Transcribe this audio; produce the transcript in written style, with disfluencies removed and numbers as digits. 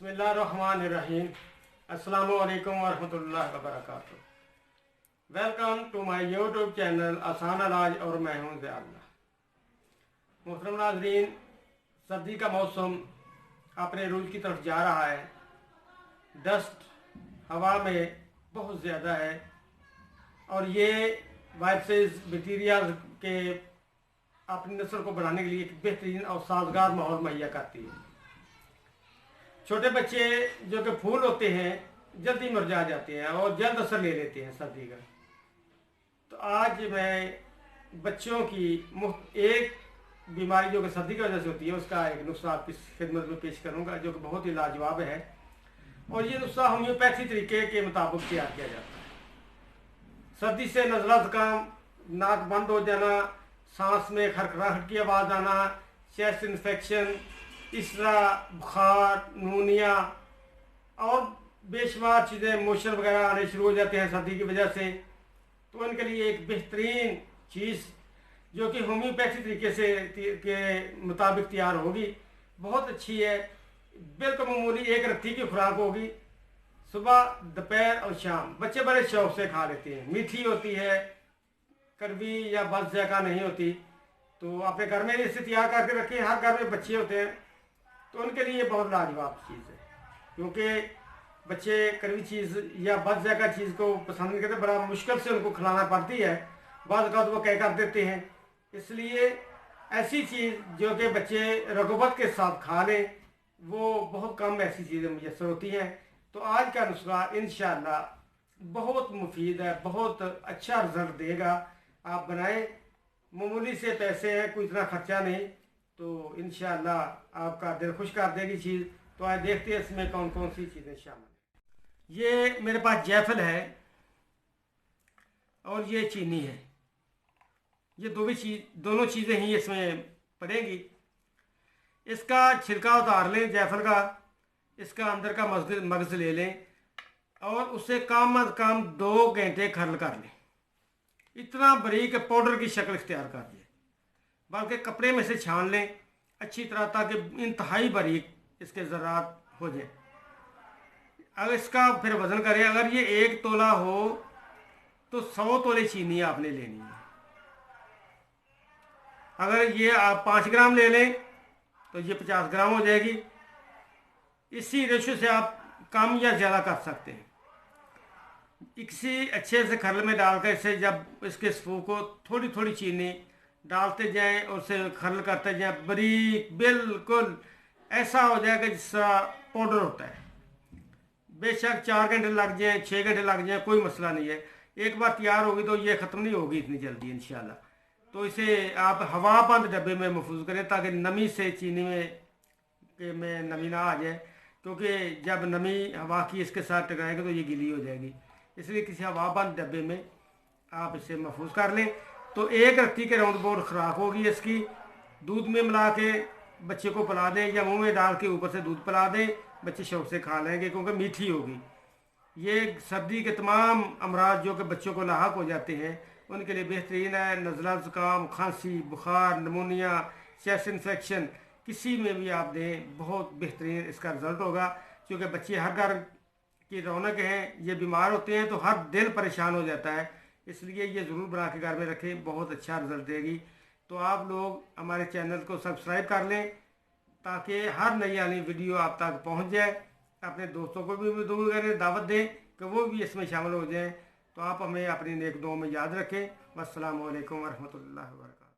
बिस्मिल्लाहिर्रहमानिर्रहीम। अस्सलामु अलैकुम वरहमतुल्लाहि वबरकातुह। Welcome to my YouTube channel Aasan Ilaj और मैं हूं ज़ियाउल्लाह। मोहतरम नाज़रीन, सर्दी का मौसम अपने रूज की तरफ जा रहा है। डस्ट हवा में बहुत ज़्यादा है और ये वायरसेस बैक्टीरियाज के अपनी नस्ल को बढ़ाने के लिए एक बेहतरीन और साजगार माहौल मुहैया करती है। छोटे बच्चे जो कि फूल होते हैं जल्दी मुरझा जाते हैं और जल्द असर ले लेते हैं सर्दी का। तो आज मैं बच्चों की एक बीमारी जो कि सर्दी की वजह से होती है उसका एक नुस्खा आपकी खिदमत में पेश करूंगा जो कि बहुत ही लाजवाब है। और ये नुस्खा होम्योपैथी तरीके के मुताबिक तैयार किया जाता है। सर्दी से नज़ला ज़ुकाम, नाक बंद हो जाना, सांस में खरखराहट की आवाज़ आना, चेस्ट इन्फेक्शन, इसरा, बुखार, नूनिया और बेशुमार चीज़ें, मोशन वगैरह आने शुरू हो जाते हैं सर्दी की वजह से। तो उनके लिए एक बेहतरीन चीज़ जो कि होम्योपैथी तरीके से के मुताबिक तैयार होगी, बहुत अच्छी है। बिल्कुल मामूली एक रत्ती की खुराक होगी। सुबह, दोपहर और शाम बच्चे बड़े शौक से खा लेते हैं। मीठी होती है, कड़वी या बद ज़ायका नहीं होती। तो अपने घर में इसे तैयार करके रखें। हर घर में बच्चे होते हैं तो उनके लिए बहुत लाजवाब चीज़ है, क्योंकि बच्चे कड़वी चीज़ या बद ज़ायका चीज़ को पसंद नहीं करते। बड़ा मुश्किल से उनको खिलाना पड़ती है, बाद वक़्त वो कह कर देते हैं। इसलिए ऐसी चीज़ जो कि बच्चे रग़बत के साथ खा लें, वो बहुत कम ऐसी चीज़ें मुयस्सर होती हैं। तो आज का नुस्खा इंशाअल्लाह बहुत मुफीद है, बहुत अच्छा रिज़ल्ट देगा। आप बनाएं, मामूली से पैसे हैं, कोई इतना खर्चा नहीं। तो इंशाअल्लाह आपका दिल खुश कर देगी चीज़। तो आज देखते हैं इसमें कौन कौन सी चीज़ें शामिल हैं। ये मेरे पास जायफल है और ये चीनी है। ये दोनों चीज़ें ही इसमें पड़ेंगी। इसका छिलका उतार लें जायफल का, इसका अंदर का मगज़ ले लें और उसे कम अज़ कम 2 घंटे खरल कर लें। इतना बारीक पाउडर की शक्ल इख्तियार कर लें, बल्कि कपड़े में से छान लें अच्छी तरह, ताकि इंतहाई बारीक इसके ज़रात हो जाए। अगर इसका फिर वज़न करें, अगर ये 1 तोला हो तो 100 तोले चीनी आपने लेनी है। अगर ये आप 5 ग्राम ले लें तो ये 50 ग्राम हो जाएगी। इसी रेशो से आप कम या ज़्यादा कर सकते हैं। किसी अच्छे से खरल में डालकर इसे जब इसके स्पू को थोड़ी थोड़ी चीनी डालते जाएं और उसे खरल करते जाएं, बारीक बिल्कुल ऐसा हो जाएगा जिस तरह पाउडर होता है। बेशक 4 घंटे लग जाएं, 6 घंटे लग जाएं, कोई मसला नहीं है। एक बार तैयार होगी तो ये ख़त्म नहीं होगी इतनी जल्दी इंशाल्लाह। तो इसे आप हवा बंद डब्बे में महफूज करें, ताकि नमी से चीनी में नमी ना आ जाए, क्योंकि जब नमी हवा की इसके साथ टकराएगी तो ये गीली हो जाएगी। इसलिए किसी हवा बंद डब्बे में आप इसे महफूज कर लें। तो 1 रत्ती के राउंड बोर्ड खुराक होगी इसकी। दूध में मिला के बच्चे को पिला दें या मुंह में डाल के ऊपर से दूध पिला दें, बच्चे शौक से खा लेंगे क्योंकि मीठी होगी। ये सर्दी के तमाम अमराज जो कि बच्चों को लाहक हो जाते हैं उनके लिए बेहतरीन है। नज़ला ज़ुकाम, खांसी, बुखार, नमूनिया, चेस्ट इन्फेक्शन, किसी में भी आप दें, बहुत बेहतरीन इसका रिज़ल्ट होगा। क्योंकि बच्चे हर घर की रौनक हैं, ये बीमार होते हैं तो हर दिल परेशान हो जाता है। इसलिए ये ज़रूर बना के घर में रखें, बहुत अच्छा रिज़ल्ट देगी। तो आप लोग हमारे चैनल को सब्सक्राइब कर लें ताकि हर नई आने वीडियो आप तक पहुंच जाए। अपने दोस्तों को भी दूर करें, दावत दें कि वो भी इसमें शामिल हो जाएं। तो आप हमें अपनी नेक दुआओं में याद रखें। वस्सलामु अलैकुम वरहमतुल्लाहि वबरकातुहू।